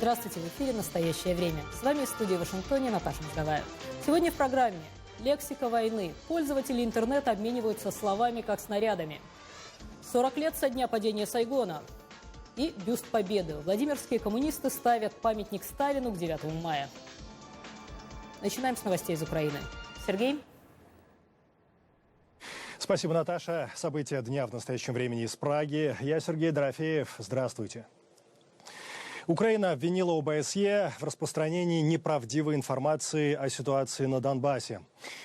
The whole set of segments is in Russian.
Здравствуйте, в эфире «Настоящее время». С вами в студии в Вашингтоне Наташа Мозговая. Сегодня в программе «Лексика войны». Пользователи интернета обмениваются словами, как снарядами. 40 лет со дня падения Сайгона. И бюст Победы. Владимирские коммунисты ставят памятник Сталину к 9 мая. Начинаем с новостей из Украины. Сергей? Спасибо, Наташа. События дня в настоящем времени из Праги. Я Сергей Дорофеев. Здравствуйте. Украина обвинила ОБСЕ в распространении неправдивой информации о ситуации на Донбассе.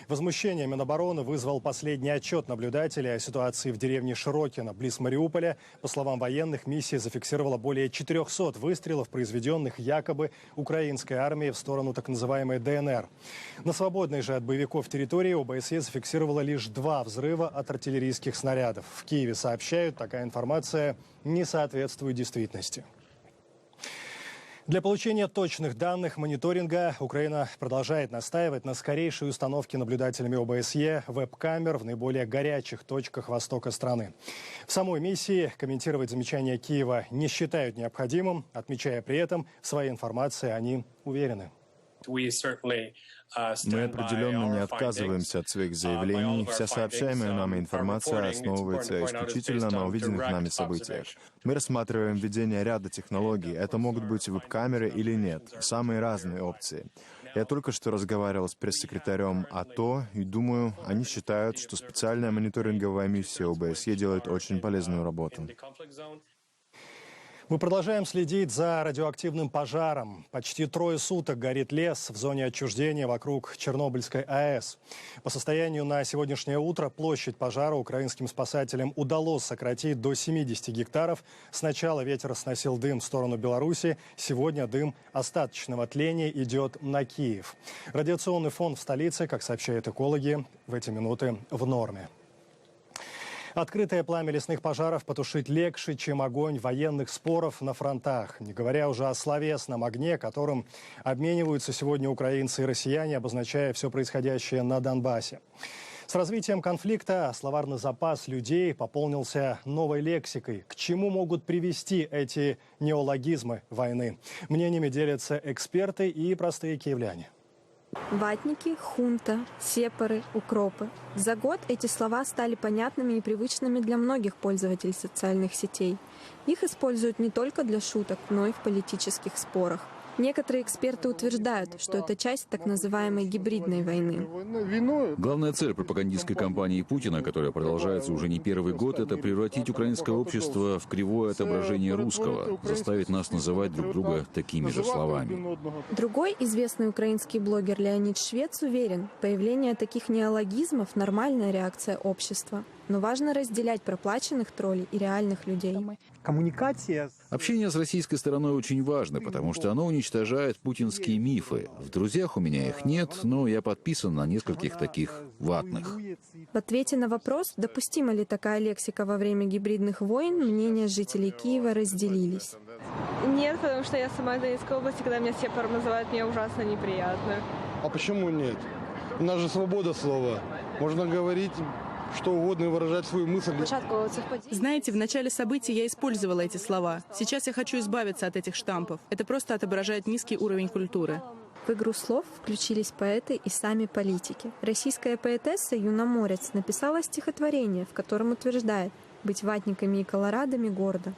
Возмущение Минобороны вызвал последний отчет наблюдателей о ситуации в деревне Широкино, близ Мариуполя. По словам военных, миссия зафиксировала более 400 выстрелов, произведенных якобы украинской армией в сторону так называемой ДНР. На свободной же от боевиков территории ОБСЕ зафиксировала лишь 2 взрыва от артиллерийских снарядов. В Киеве сообщают, такая информация не соответствует действительности. Для получения точных данных мониторинга Украина продолжает настаивать на скорейшей установке наблюдателями ОБСЕ веб-камер в наиболее горячих точках востока страны. В самой миссии комментировать замечания Киева не считают необходимым, отмечая при этом, в своей информации они уверены. Мы определенно не отказываемся от своих заявлений. Вся сообщаемая нами информация основывается исключительно на увиденных нами событиях. Мы рассматриваем введение ряда технологий. Это могут быть веб-камеры или нет. Самые разные опции. Я только что разговаривал с пресс-секретарем АТО и думаю, они считают, что специальная мониторинговая миссия ОБСЕ делает очень полезную работу. Мы продолжаем следить за радиоактивным пожаром. Почти 3 суток горит лес в зоне отчуждения вокруг Чернобыльской АЭС. По состоянию на сегодняшнее утро площадь пожара украинским спасателям удалось сократить до 70 гектаров. Сначала ветер сносил дым в сторону Беларуси. Сегодня дым остаточного тления идет на Киев. Радиационный фон в столице, как сообщают экологи, в эти минуты в норме. Открытое пламя лесных пожаров потушить легче, чем огонь военных споров на фронтах. Не говоря уже о словесном огне, которым обмениваются сегодня украинцы и россияне, обозначая все происходящее на Донбассе. С развитием конфликта словарный запас людей пополнился новой лексикой. К чему могут привести эти неологизмы войны? Мнениями делятся эксперты и простые киевляне. Ватники, хунта, сепары, укропы. За год эти слова стали понятными и привычными для многих пользователей социальных сетей. Их используют не только для шуток, но и в политических спорах. Некоторые эксперты утверждают, что это часть так называемой гибридной войны. Главная цель пропагандистской кампании Путина, которая продолжается уже не первый год, это превратить украинское общество в кривое отображение русского, заставить нас называть друг друга такими же словами. Другой известный украинский блогер Леонид Швец уверен, появление таких неологизмов – нормальная реакция общества. Но важно разделять проплаченных троллей и реальных людей. Общение с российской стороной очень важно, потому что оно уничтожает путинские мифы. В друзьях у меня их нет, но я подписан на нескольких таких ватных. В ответе на вопрос, допустима ли такая лексика во время гибридных войн, мнения жителей Киева разделились. Нет, потому что я сама из Донецкой области, когда меня сепаром называют, мне ужасно неприятно. А почему нет? У нас же свобода слова. Можно говорить что угодно и выражать свою мысль. Знаете, в начале событий я использовала эти слова. Сейчас я хочу избавиться от этих штампов. Это просто отображает низкий уровень культуры. В игру слов включились поэты и сами политики. Российская поэтесса Юна Морец написала стихотворение, в котором утверждает «быть ватниками и колорадами гордо».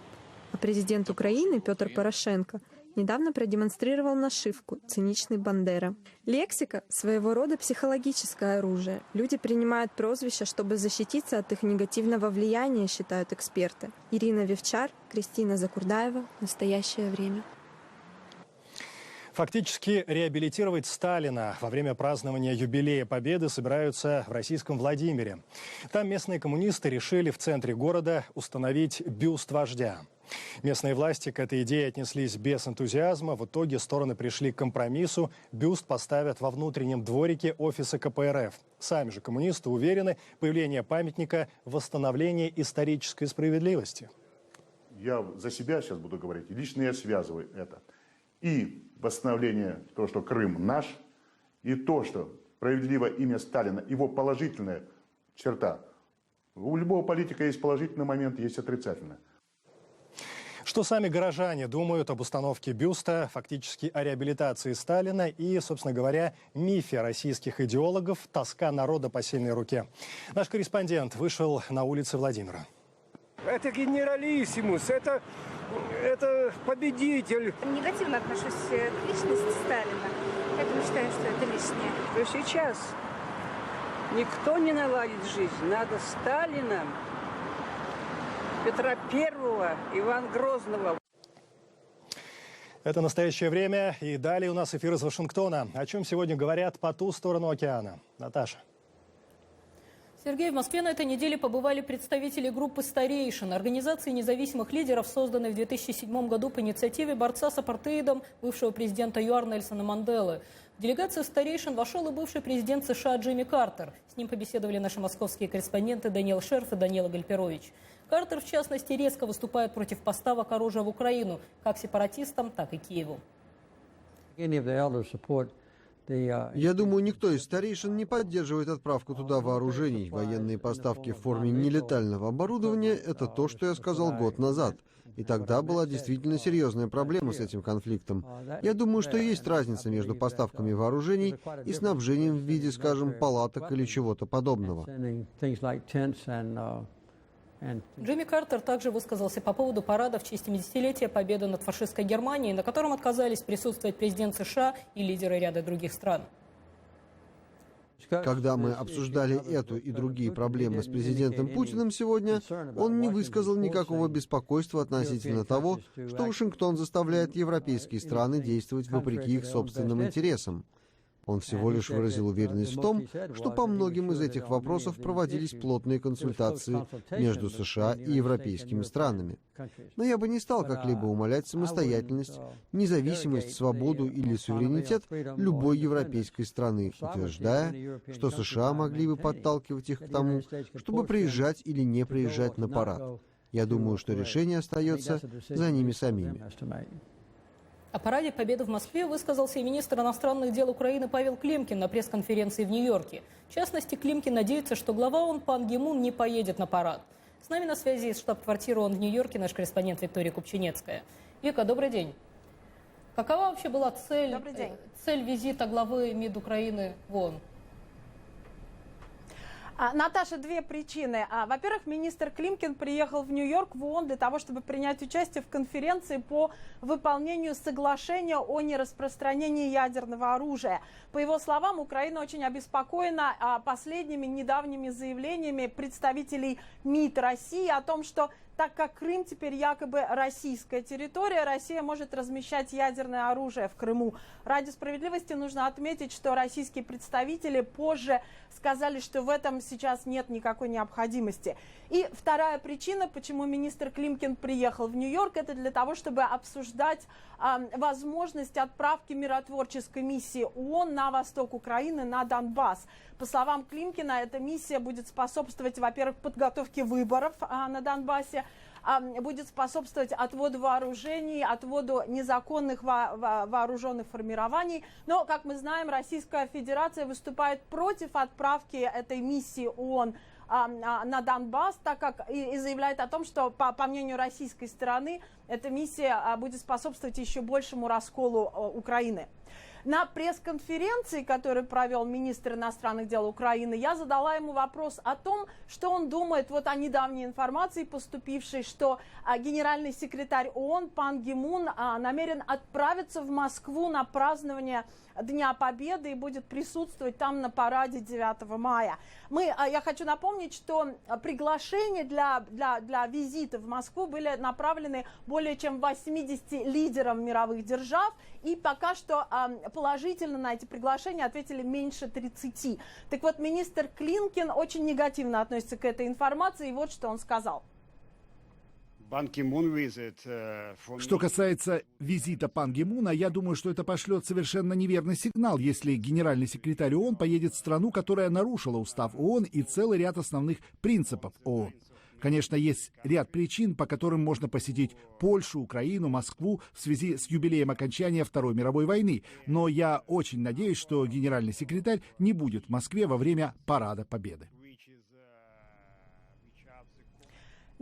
А президент Украины Петр Порошенко недавно продемонстрировал нашивку «Циничный Бандера». Лексика – своего рода психологическое оружие. Люди принимают прозвища, чтобы защититься от их негативного влияния, считают эксперты. Ирина Вивчар, Кристина Закурдаева. «Настоящее время». Фактически реабилитировать Сталина во время празднования юбилея Победы собираются в российском Владимире. Там местные коммунисты решили в центре города установить бюст вождя. Местные власти к этой идее отнеслись без энтузиазма. В итоге стороны пришли к компромиссу. Бюст поставят во внутреннем дворике офиса КПРФ. Сами же коммунисты уверены, появление памятника – восстановление исторической справедливости. Я за себя сейчас буду говорить, и лично я связываю это. И восстановление того, что Крым наш, и то, что справедливое имя Сталина, его положительная черта. У любого политика есть положительный момент, есть отрицательный. Что сами горожане думают об установке бюста, фактически о реабилитации Сталина и, собственно говоря, мифе российских идеологов «Тоска народа по сильной руке». Наш корреспондент вышел на улицы Владимира. Это генералиссимус, это победитель. Негативно отношусь к личности Сталина. Поэтому считаю, что это лишнее. Но сейчас никто не наладит жизнь. Надо Сталина, Петра Первого, Ивана Грозного. Это «Настоящее время». И далее у нас эфир из Вашингтона. О чем сегодня говорят по ту сторону океана. Наташа. Сергей, в Москве на этой неделе побывали представители группы «Старейшин», организации независимых лидеров, созданной в 2007 году по инициативе борца с апартеидом бывшего президента ЮАР Нельсона Манделы. В делегацию «Старейшин» вошел и бывший президент США Джимми Картер. С ним побеседовали наши московские корреспонденты Даниил Шерф и Данила Гальперович. Картер, в частности, резко выступает против поставок оружия в Украину, как сепаратистам, так и Киеву. Я думаю, никто из старейшин не поддерживает отправку туда вооружений. Военные поставки в форме нелетального оборудования – это то, что я сказал год назад. И тогда была действительно серьезная проблема с этим конфликтом. Я думаю, что есть разница между поставками вооружений и снабжением в виде, скажем, палаток или чего-то подобного. Джимми Картер также высказался по поводу парада в честь 70-летия победы над фашистской Германией, на котором отказались присутствовать президент США и лидеры ряда других стран. Когда мы обсуждали эту и другие проблемы с президентом Путиным сегодня, он не высказал никакого беспокойства относительно того, что Вашингтон заставляет европейские страны действовать вопреки их собственным интересам. Он всего лишь выразил уверенность в том, что по многим из этих вопросов проводились плотные консультации между США и европейскими странами. Но я бы не стал как-либо умалять самостоятельность, независимость, свободу или суверенитет любой европейской страны, утверждая, что США могли бы подталкивать их к тому, чтобы приезжать или не приезжать на парад. Я думаю, что решение остается за ними самими. О параде Победы в Москве высказался и министр иностранных дел Украины Павел Климкин на пресс-конференции в Нью-Йорке. В частности, Климкин надеется, что глава ООН Пан Ги Мун не поедет на парад. С нами на связи из штаб-квартиры ООН в Нью-Йорке наш корреспондент Виктория Купчинецкая. Вика, добрый день. Какова вообще была цель визита главы МИД Украины в ООН? Наташа, две причины. Во-первых, министр Климкин приехал в Нью-Йорк, в ООН, для того, чтобы принять участие в конференции по выполнению соглашения о нераспространении ядерного оружия. По его словам, Украина очень обеспокоена последними недавними заявлениями представителей МИД России о том, что так как Крым теперь якобы российская территория, Россия может размещать ядерное оружие в Крыму. Ради справедливости нужно отметить, что российские представители позже сказали, что в этом сейчас нет никакой необходимости. И вторая причина, почему министр Климкин приехал в Нью-Йорк, это для того, чтобы обсуждать возможность отправки миротворческой миссии ООН на восток Украины, на Донбасс. По словам Климкина, эта миссия будет способствовать, во-первых, подготовке выборов на Донбассе, будет способствовать отводу вооружений, отводу незаконных вооруженных формирований. Но, как мы знаем, Российская Федерация выступает против отправки этой миссии ООН на Донбасс, так как и заявляет о том, что, по мнению российской стороны, эта миссия будет способствовать еще большему расколу Украины. На пресс-конференции, которую провел министр иностранных дел Украины, я задала ему вопрос о том, что он думает вот о недавней информации, поступившей, что генеральный секретарь ООН Пан Ги Мун намерен отправиться в Москву на празднование Дня Победы и будет присутствовать там на параде 9 мая. Я хочу напомнить, что приглашения для визита в Москву были направлены более чем 80 лидерам мировых держав, и пока что положительно на эти приглашения ответили меньше 30. Так вот, министр Климкин очень негативно относится к этой информации, и вот что он сказал. Что касается визита Пан Ги Муна, я думаю, что это пошлет совершенно неверный сигнал, если генеральный секретарь ООН поедет в страну, которая нарушила устав ООН и целый ряд основных принципов ООН. Конечно, есть ряд причин, по которым можно посетить Польшу, Украину, Москву в связи с юбилеем окончания Второй мировой войны, но я очень надеюсь, что генеральный секретарь не будет в Москве во время Парада Победы.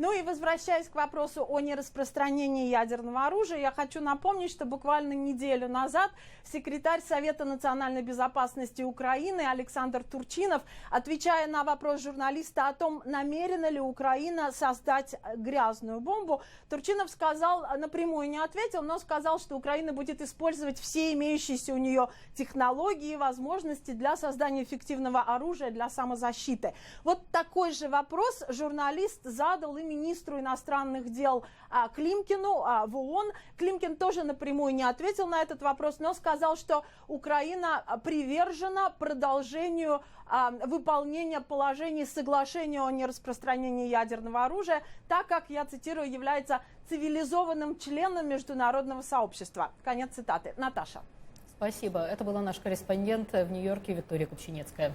Ну и возвращаясь к вопросу о нераспространении ядерного оружия, я хочу напомнить, что буквально неделю назад секретарь Совета национальной безопасности Украины Александр Турчинов, отвечая на вопрос журналиста о том, намерена ли Украина создать грязную бомбу, Турчинов сказал, напрямую не ответил, но сказал, что Украина будет использовать все имеющиеся у нее технологии и возможности для создания эффективного оружия для самозащиты. Вот такой же вопрос журналист задал и министру иностранных дел Климкину в ООН. Климкин тоже напрямую не ответил на этот вопрос, но сказал, что Украина привержена продолжению выполнения положений соглашения о нераспространении ядерного оружия, так как, я цитирую, является цивилизованным членом международного сообщества. Конец цитаты. Наташа. Спасибо. Это была наш корреспондент в Нью-Йорке Виктория Купчинецкая.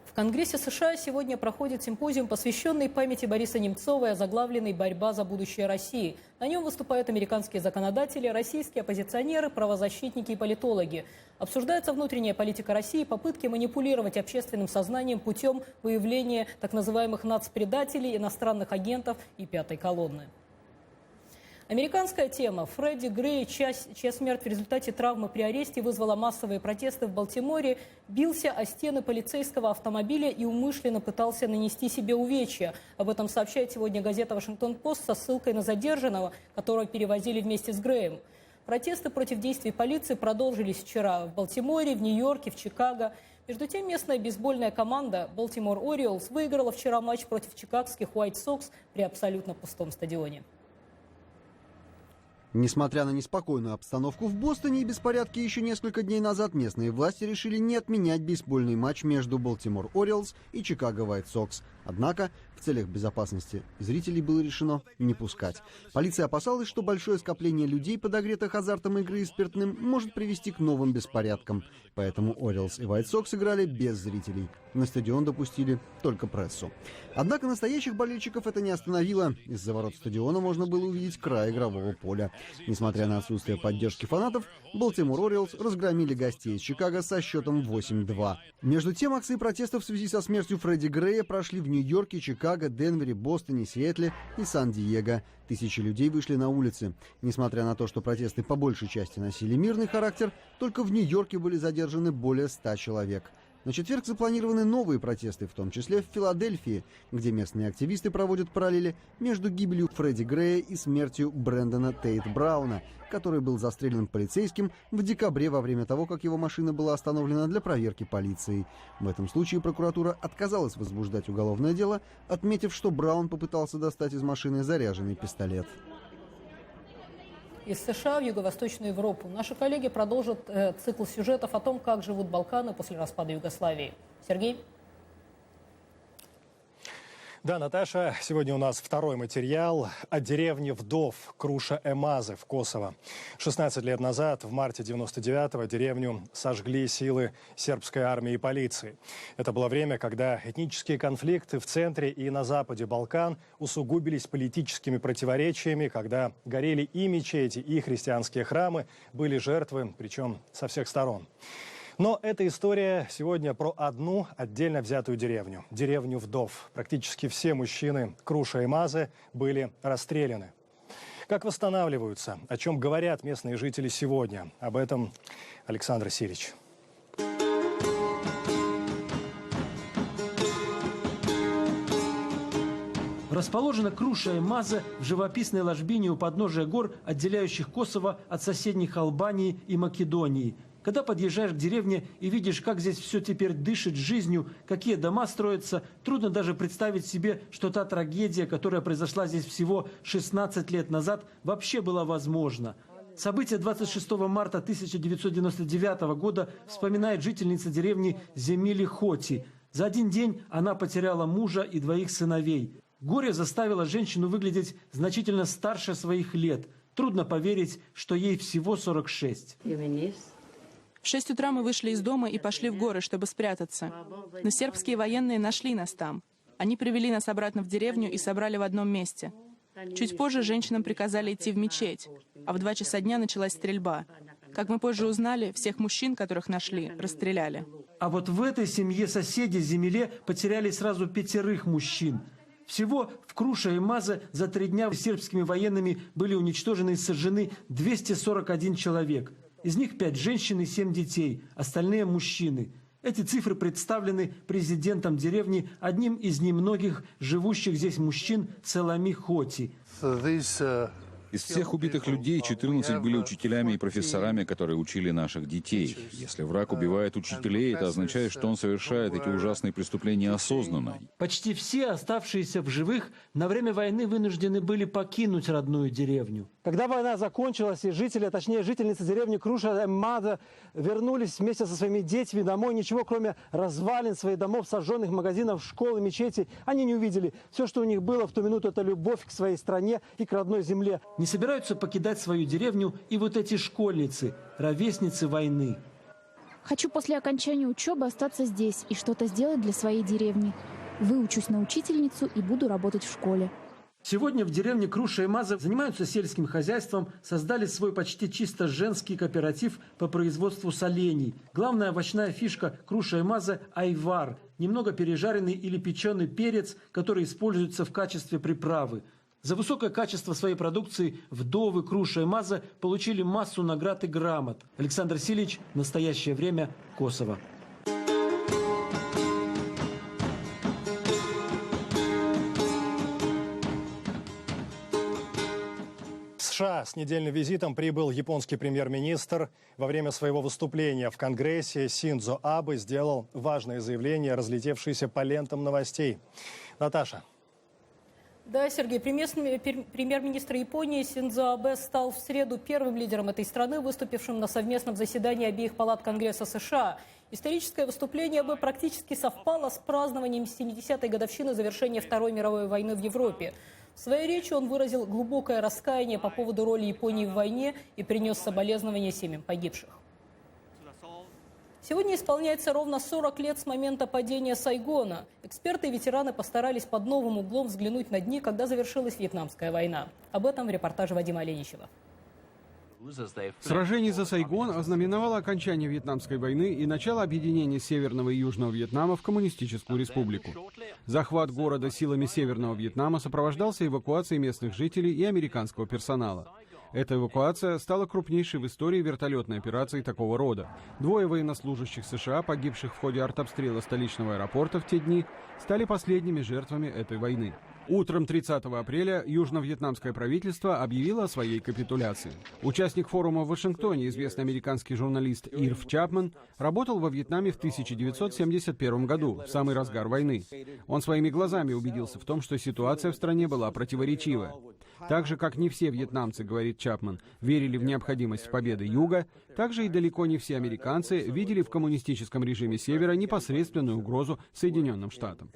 В Конгрессе США сегодня проходит симпозиум, посвященный памяти Бориса Немцова и озаглавленный «Борьба за будущее России». На нем выступают американские законодатели, российские оппозиционеры, правозащитники и политологи. Обсуждается внутренняя политика России, попытки манипулировать общественным сознанием путем выявления так называемых нацпредателей, иностранных агентов и пятой колонны. Американская тема. Фредди Грей, чья смерть в результате травмы при аресте вызвала массовые протесты в Балтиморе, бился о стены полицейского автомобиля и умышленно пытался нанести себе увечья. Об этом сообщает сегодня газета «Вашингтон-Пост» со ссылкой на задержанного, которого перевозили вместе с Греем. Протесты против действий полиции продолжились вчера в Балтиморе, в Нью-Йорке, в Чикаго. Между тем, местная бейсбольная команда Baltimore Orioles выиграла вчера матч против чикагских White Sox при абсолютно пустом стадионе. Несмотря на неспокойную обстановку в Бостоне и беспорядки еще несколько дней назад, местные власти решили не отменять бейсбольный матч между Baltimore Orioles и Chicago White Sox. Однако в целях безопасности зрителей было решено не пускать. Полиция опасалась, что большое скопление людей, подогретых азартом игры и спиртным, может привести к новым беспорядкам. Поэтому Orioles и White Sox играли без зрителей. На стадион допустили только прессу. Однако настоящих болельщиков это не остановило. Из-за ворот стадиона можно было увидеть край игрового поля. Несмотря на отсутствие поддержки фанатов, Baltimore Orioles разгромили гостей из Чикаго со счетом 8-2. Между тем, акции протеста в связи со смертью Фредди Грея прошли в Нью-Йорке, Чикаго, Денвере, Бостоне, Сиэтле и Сан-Диего. Тысячи людей вышли на улицы. Несмотря на то, что протесты по большей части носили мирный характер, только в Нью-Йорке были задержаны более 100 человек. На четверг запланированы новые протесты, в том числе в Филадельфии, где местные активисты проводят параллели между гибелью Фредди Грея и смертью Брэндона Тейт Брауна, который был застрелен полицейским в декабре во время того, как его машина была остановлена для проверки полицией. В этом случае прокуратура отказалась возбуждать уголовное дело, отметив, что Браун попытался достать из машины заряженный пистолет. Из США в Юго-Восточную Европу наши коллеги продолжат цикл сюжетов о том, как живут Балканы после распада Югославии. Сергей? Да, Наташа, сегодня у нас второй материал о деревне вдов Круша-Эмазы в Косово. 16 лет назад, в марте 99-го, деревню сожгли силы сербской армии и полиции. Это было время, когда этнические конфликты в центре и на западе Балкан усугубились политическими противоречиями, когда горели и мечети, и христианские храмы, были жертвы, причем со всех сторон. Но эта история сегодня про одну отдельно взятую деревню. Деревню вдов. Практически все мужчины Круша-Эмазы были расстреляны. Как восстанавливаются? О чем говорят местные жители сегодня? Об этом Александр Сирич. Расположена Круша-Эмаза в живописной ложбине у подножия гор, отделяющих Косово от соседних Албании и Македонии. Когда подъезжаешь к деревне и видишь, как здесь все теперь дышит жизнью, какие дома строятся, трудно даже представить себе, что та трагедия, которая произошла здесь всего 16 лет назад, вообще была возможна. События 26 марта 1999 года вспоминает жительница деревни Земили Хоти. За один день она потеряла мужа и двоих сыновей. Горе заставило женщину выглядеть значительно старше своих лет. Трудно поверить, что ей всего 46. В 6 утра мы вышли из дома и пошли в горы, чтобы спрятаться. Но сербские военные нашли нас там. Они привели нас обратно в деревню и собрали в одном месте. Чуть позже женщинам приказали идти в мечеть, а в 2 часа дня началась стрельба. Как мы позже узнали, всех мужчин, которых нашли, расстреляли. А вот в этой семье соседи Земеле потеряли сразу 5 мужчин. Всего в Круше и Мазе за 3 дня сербскими военными были уничтожены и сожжены 241 человек. Из них 5 женщин и 7 детей, остальные мужчины. Эти цифры представлены президентом деревни, одним из немногих живущих здесь мужчин, Салами Хоти. Из всех убитых людей 14 были учителями и профессорами, которые учили наших детей. Если враг убивает учителей, это означает, что он совершает эти ужасные преступления осознанно. Почти все оставшиеся в живых на время войны вынуждены были покинуть родную деревню. Когда война закончилась, и жители, а точнее жительницы деревни Круша и Мазе вернулись вместе со своими детьми домой, ничего кроме развалин своих домов, сожженных магазинов, школ и мечетей, они не увидели. Все, что у них было в ту минуту, это любовь к своей стране и к родной земле. Не собираются покидать свою деревню и вот эти школьницы, ровесницы войны. Хочу после окончания учебы остаться здесь и что-то сделать для своей деревни. Выучусь на учительницу и буду работать в школе. Сегодня в деревне Круша и Мазе занимаются сельским хозяйством, создали свой почти чисто женский кооператив по производству солений. Главная овощная фишка Круша и Мазе – айвар – немного пережаренный или печеный перец, который используется в качестве приправы. За высокое качество своей продукции вдовы Круша и Мазе получили массу наград и грамот. Александр Силич, «Настоящее время», Косово. В США с недельным визитом прибыл японский премьер-министр. Во время своего выступления в Конгрессе Синдзо Абе сделал важное заявление, разлетевшееся по лентам новостей. Наташа. Да, Сергей, премьер-министр Японии Синдзо Абе стал в среду первым лидером этой страны, выступившим на совместном заседании обеих палат Конгресса США. Историческое выступление Абе практически совпало с празднованием 70-й годовщины завершения Второй мировой войны в Европе. В своей речи он выразил глубокое раскаяние по поводу роли Японии в войне и принес соболезнования семьям погибших. Сегодня исполняется ровно 40 лет с момента падения Сайгона. Эксперты и ветераны постарались под новым углом взглянуть на дни, когда завершилась Вьетнамская война. Об этом в репортаже Вадима Оленичева. Сражение за Сайгон ознаменовало окончание Вьетнамской войны и начало объединения Северного и Южного Вьетнама в Коммунистическую республику. Захват города силами Северного Вьетнама сопровождался эвакуацией местных жителей и американского персонала. Эта эвакуация стала крупнейшей в истории вертолетной операции такого рода. 2 военнослужащих США, погибших в ходе артобстрела столичного аэропорта в те дни, стали последними жертвами этой войны. Утром 30 апреля южно-вьетнамское правительство объявило о своей капитуляции. Участник форума в Вашингтоне, известный американский журналист Ирв Чапман, работал во Вьетнаме в 1971 году, в самый разгар войны. Он своими глазами убедился в том, что ситуация в стране была противоречивая. Так же, как не все вьетнамцы, говорит Чапман, верили в необходимость победы Юга, так же и далеко не все американцы видели в коммунистическом режиме Севера непосредственную угрозу Соединенным Штатам.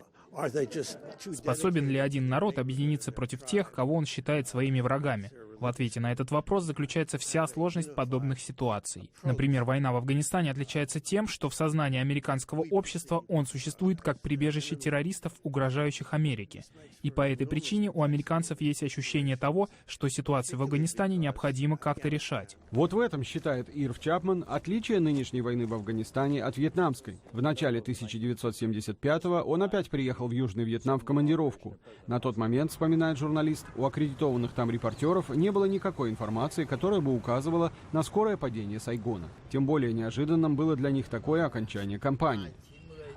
Способен ли один народ объединиться против тех, кого он считает своими врагами? В ответе на этот вопрос заключается вся сложность подобных ситуаций. Например, война в Афганистане отличается тем, что в сознании американского общества он существует как прибежище террористов, угрожающих Америке. И по этой причине у американцев есть ощущение того, что ситуацию в Афганистане необходимо как-то решать. Вот в этом, считает Ирв Чапман, отличие нынешней войны в Афганистане от вьетнамской. В начале 1975-го он опять приехал в Южный Вьетнам в командировку. На тот момент, вспоминает журналист, у аккредитованных там репортеров не было никакой информации, которая бы указывала на скорое падение Сайгона. Тем более неожиданным было для них такое окончание кампании.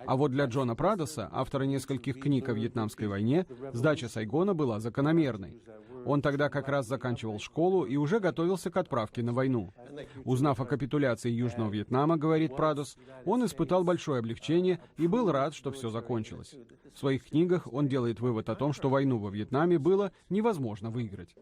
А вот для Джона Прадоса, автора нескольких книг о Вьетнамской войне, сдача Сайгона была закономерной. Он тогда как раз заканчивал школу и уже готовился к отправке на войну. Узнав о капитуляции Южного Вьетнама, говорит Прадос, он испытал большое облегчение и был рад, что все закончилось. В своих книгах он делает вывод о том, что войну во Вьетнаме было невозможно выиграть.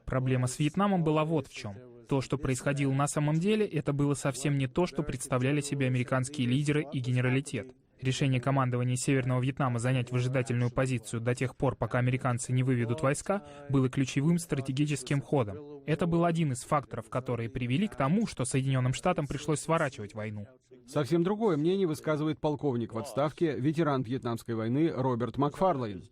Проблема с Вьетнамом была вот в чем. То, что происходило на самом деле, это было совсем не то, что представляли себе американские лидеры и генералитет. Решение командования Северного Вьетнама занять выжидательную позицию до тех пор, пока американцы не выведут войска, было ключевым стратегическим ходом. Это был один из факторов, которые привели к тому, что Соединенным Штатам пришлось сворачивать войну. Совсем другое мнение высказывает полковник в отставке, ветеран Вьетнамской войны Роберт Макфарлейн.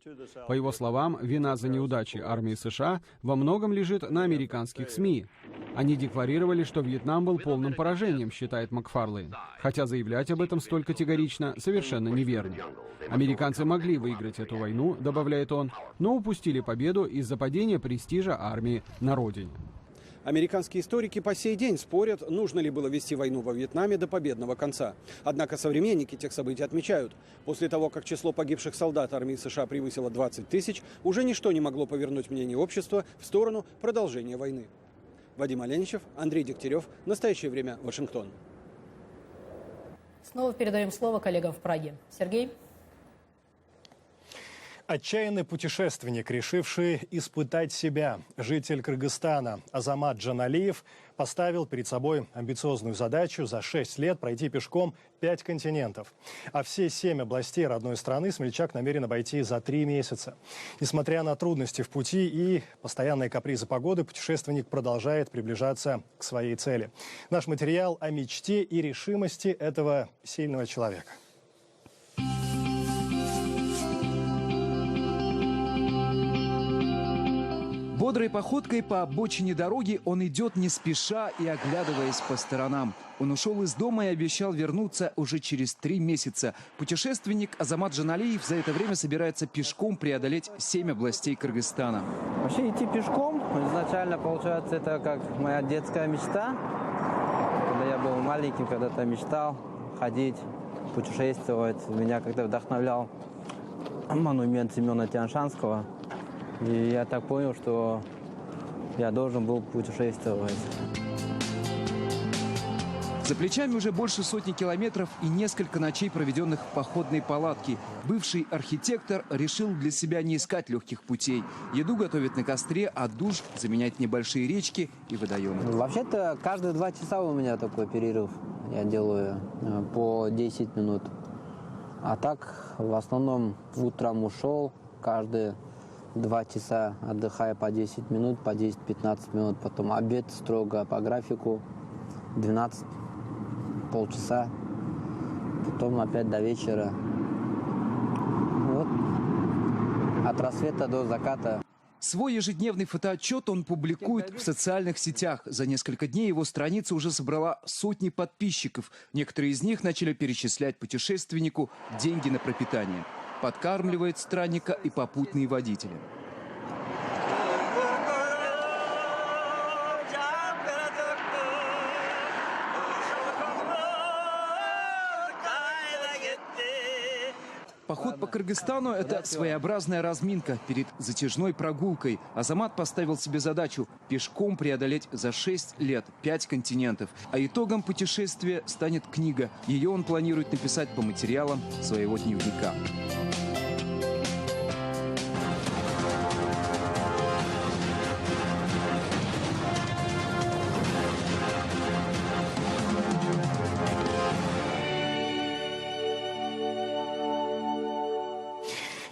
По его словам, вина за неудачи армии США во многом лежит на американских СМИ. Они декларировали, что Вьетнам был полным поражением, считает Макфарлейн, хотя заявлять об этом столь категорично совершенно неверно. Американцы могли выиграть эту войну, добавляет он, но упустили победу из-за падения престижа армии на родине. Американские историки по сей день спорят, нужно ли было вести войну во Вьетнаме до победного конца. Однако современники тех событий отмечают, после того, как число погибших солдат армии США превысило 20 тысяч, уже ничто не могло повернуть мнение общества в сторону продолжения войны. Вадим Оленичев, Андрей Дегтярев. Настоящее время. Вашингтон. Снова передаем слово коллегам в Праге. Сергей? Отчаянный путешественник, решивший испытать себя, житель Кыргызстана Азамат Джаналиев поставил перед собой амбициозную задачу за 6 лет пройти пешком 5 континентов. А все 7 областей родной страны смельчак намерен обойти за 3 месяца. Несмотря на трудности в пути и постоянные капризы погоды, путешественник продолжает приближаться к своей цели. Наш материал о мечте и решимости этого сильного человека. Бодрой походкой по обочине дороги он идет не спеша и оглядываясь по сторонам. Он ушел из дома и обещал вернуться уже через 3 месяца. Путешественник Азамат Джаналиев за это время собирается пешком преодолеть 7 областей Кыргызстана. Вообще идти пешком изначально, получается, это как моя детская мечта. Когда я был маленьким, когда-то мечтал ходить, путешествовать. Меня как-то вдохновлял монумент Семена Тяньшанского. И я так понял, что я должен был путешествовать. За плечами уже больше сотни километров и несколько ночей, проведенных в походной палатке. Бывший архитектор решил для себя не искать легких путей. Еду готовит на костре, а душ заменять небольшие речки и водоемы. Вообще-то каждые 2 часа у меня такой перерыв. Я делаю по 10 минут. А так, в основном, утром ушел, каждые 2 часа отдыхая по 10 минут, по 10-15 минут. Потом обед строго по графику, 12, полчаса. Потом опять до вечера. Вот. От рассвета до заката. Свой ежедневный фотоотчет он публикует в социальных сетях. За несколько дней его страница уже собрала сотни подписчиков. Некоторые из них начали перечислять путешественнику деньги на пропитание. Подкармливает странника и попутные водители. Поход по Кыргызстану – это своеобразная разминка перед затяжной прогулкой. Азамат поставил себе задачу – пешком преодолеть за 6 лет 5 континентов. А итогом путешествия станет книга. Ее он планирует написать по материалам своего дневника.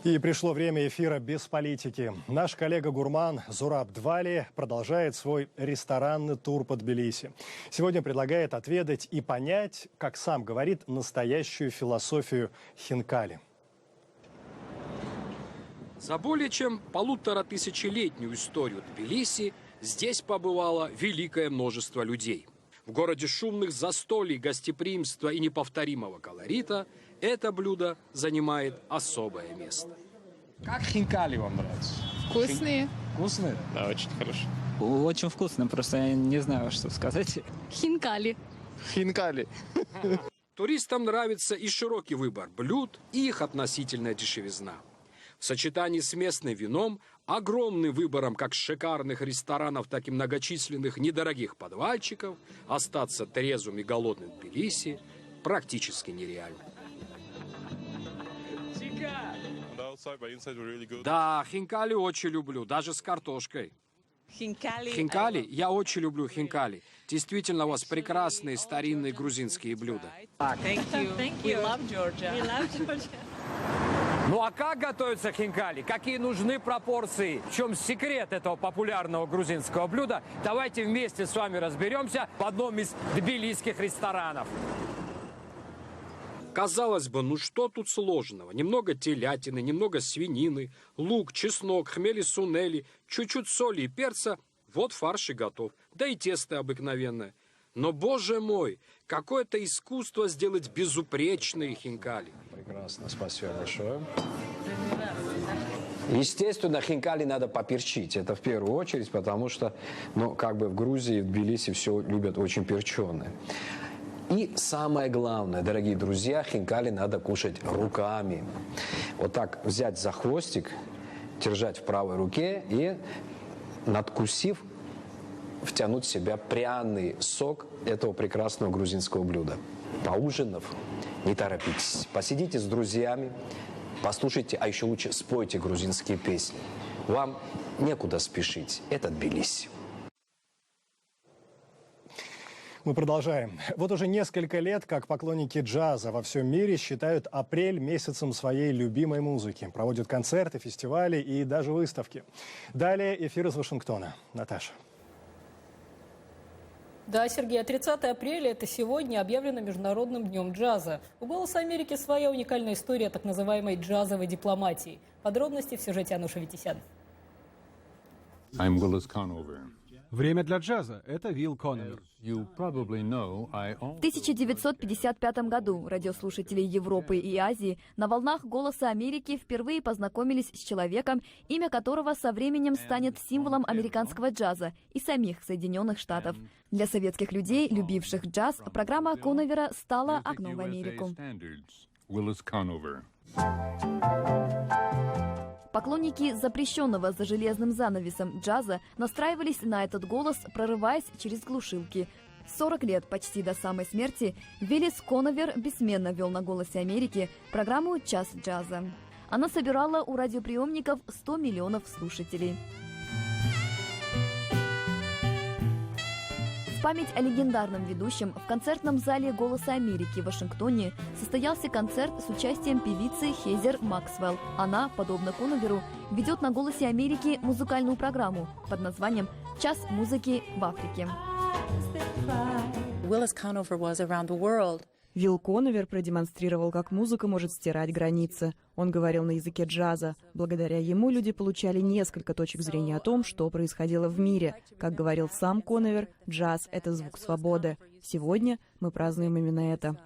И пришло время эфира без политики. Наш коллега-гурман Зураб Двали продолжает свой ресторанный тур по Тбилиси. Сегодня предлагает отведать и понять, как сам говорит, настоящую философию хинкали. За более чем 1500-летнюю историю Тбилиси здесь побывало великое множество людей. В городе шумных застолий, гостеприимства и неповторимого колорита это блюдо занимает особое место. Как хинкали вам нравится? Вкусные. Вкусные? Да, очень хорошо. Очень вкусно, просто я не знаю, что сказать. Хинкали. Хинкали. Туристам нравится и широкий выбор блюд, и их относительная дешевизна. В сочетании с местным вином, огромным выбором как шикарных ресторанов, так и многочисленных недорогих подвальчиков, остаться трезвым и голодным в Тбилиси практически нереально. Да, хинкали очень люблю, даже с картошкой. Хинкали? Я очень люблю хинкали. Действительно, у вас прекрасные старинные грузинские блюда. Ну а как готовятся хинкали? Какие нужны пропорции? В чем секрет этого популярного грузинского блюда? Давайте вместе с вами разберемся в одном из тбилисских ресторанов. Казалось бы, ну что тут сложного? Немного телятины, немного свинины, лук, чеснок, хмели-сунели, чуть-чуть соли и перца. Вот фарш и готов. Да и тесто обыкновенное. Но, боже мой, какое-то искусство сделать безупречные хинкали. Прекрасно, спасибо большое. Естественно, хинкали надо поперчить. Это в первую очередь, потому что, ну, как бы в Грузии, в Тбилиси все любят очень перченое. И самое главное, дорогие друзья, хинкали надо кушать руками. Вот так взять за хвостик, держать в правой руке и, надкусив, втянуть в себя пряный сок этого прекрасного грузинского блюда. Поужинав, не торопитесь. Посидите с друзьями, послушайте, а еще лучше спойте грузинские песни. Вам некуда спешить. Это Тбилиси. Мы продолжаем. Вот уже несколько лет, как поклонники джаза во всем мире считают апрель месяцем своей любимой музыки. Проводят концерты, фестивали и даже выставки. Далее эфир из Вашингтона. Наташа. Да, Сергей, 30 апреля, это сегодня, объявлено Международным днем джаза. У «Голоса Америки» своя уникальная история так называемой джазовой дипломатии. Подробности в сюжете Ануши Витисян. Время для джаза – это Вилл Коновер. В 1955 году радиослушатели Европы и Азии на волнах «Голоса Америки» впервые познакомились с человеком, имя которого со временем станет символом американского джаза и самих Соединенных Штатов. Для советских людей, любивших джаз, программа Коновера стала окном в Америку. Поклонники запрещенного за железным занавесом джаза настраивались на этот голос, прорываясь через глушилки. 40 лет, почти до самой смерти, Виллис Коновер бессменно вел на «Голосе Америки» программу «Час джаза». Она собирала у радиоприемников 100 миллионов слушателей. В память о легендарном ведущем в концертном зале «Голоса Америки» в Вашингтоне состоялся концерт с участием певицы Хезер Максвелл. Она, подобно Коноверу, ведет на «Голосе Америки» музыкальную программу под названием «Час музыки в Африке». Вилл Коновер продемонстрировал, как музыка может стирать границы. Он говорил на языке джаза. Благодаря ему люди получали несколько точек зрения о том, что происходило в мире. Как говорил сам Коновер, джаз — это звук свободы. Сегодня мы празднуем именно это.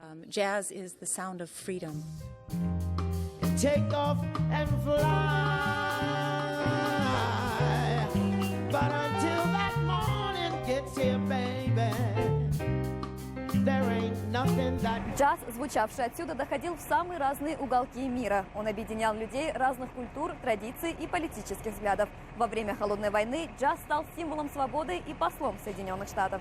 Джаз, звучавший отсюда, доходил в самые разные уголки мира. Он объединял людей разных культур, традиций и политических взглядов. Во время Холодной войны джаз стал символом свободы и послом Соединенных Штатов.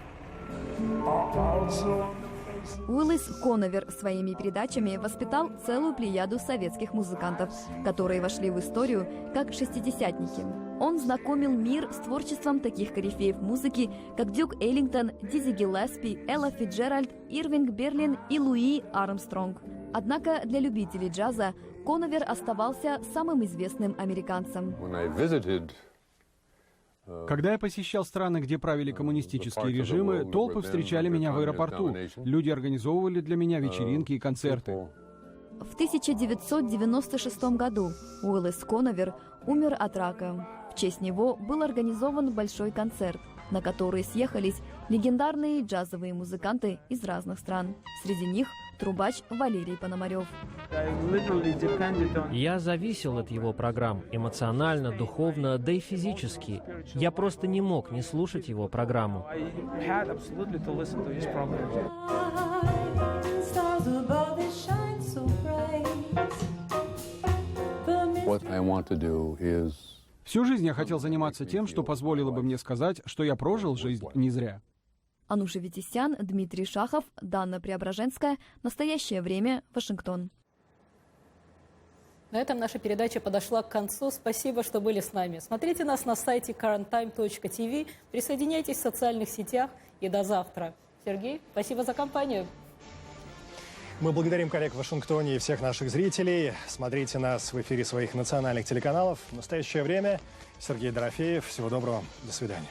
Уиллис Коновер своими передачами воспитал целую плеяду советских музыкантов, которые вошли в историю как шестидесятники. Он знакомил мир с творчеством таких корифеев музыки, как Дюк Эллингтон, Дизи Гиллеспи, Элла Фицджеральд, Ирвинг Берлин и Луи Армстронг. Однако для любителей джаза Коновер оставался самым известным американцем. Когда я посещал страны, где правили коммунистические режимы, толпы встречали меня в аэропорту. Люди организовывали для меня вечеринки и концерты. В 1996 году Уиллис Коновер умер от рака. В честь него был организован большой концерт, на который съехались легендарные джазовые музыканты из разных стран. Среди них трубач Валерий Пономарев. Я зависел от его программ эмоционально, духовно, да и физически. Я просто не мог не слушать его программу. Всю жизнь я хотел заниматься тем, что позволило бы мне сказать, что я прожил жизнь не зря. Ануша Витисян, Дмитрий Шахов, Дана Преображенская. Настоящее время. Вашингтон. На этом наша передача подошла к концу. Спасибо, что были с нами. Смотрите нас на сайте currenttime.tv, присоединяйтесь в социальных сетях и до завтра. Сергей, спасибо за компанию. Мы благодарим коллег в Вашингтоне и всех наших зрителей. Смотрите нас в эфире своих национальных телеканалов. В настоящее время Сергей Дорофеев. Всего доброго. До свидания.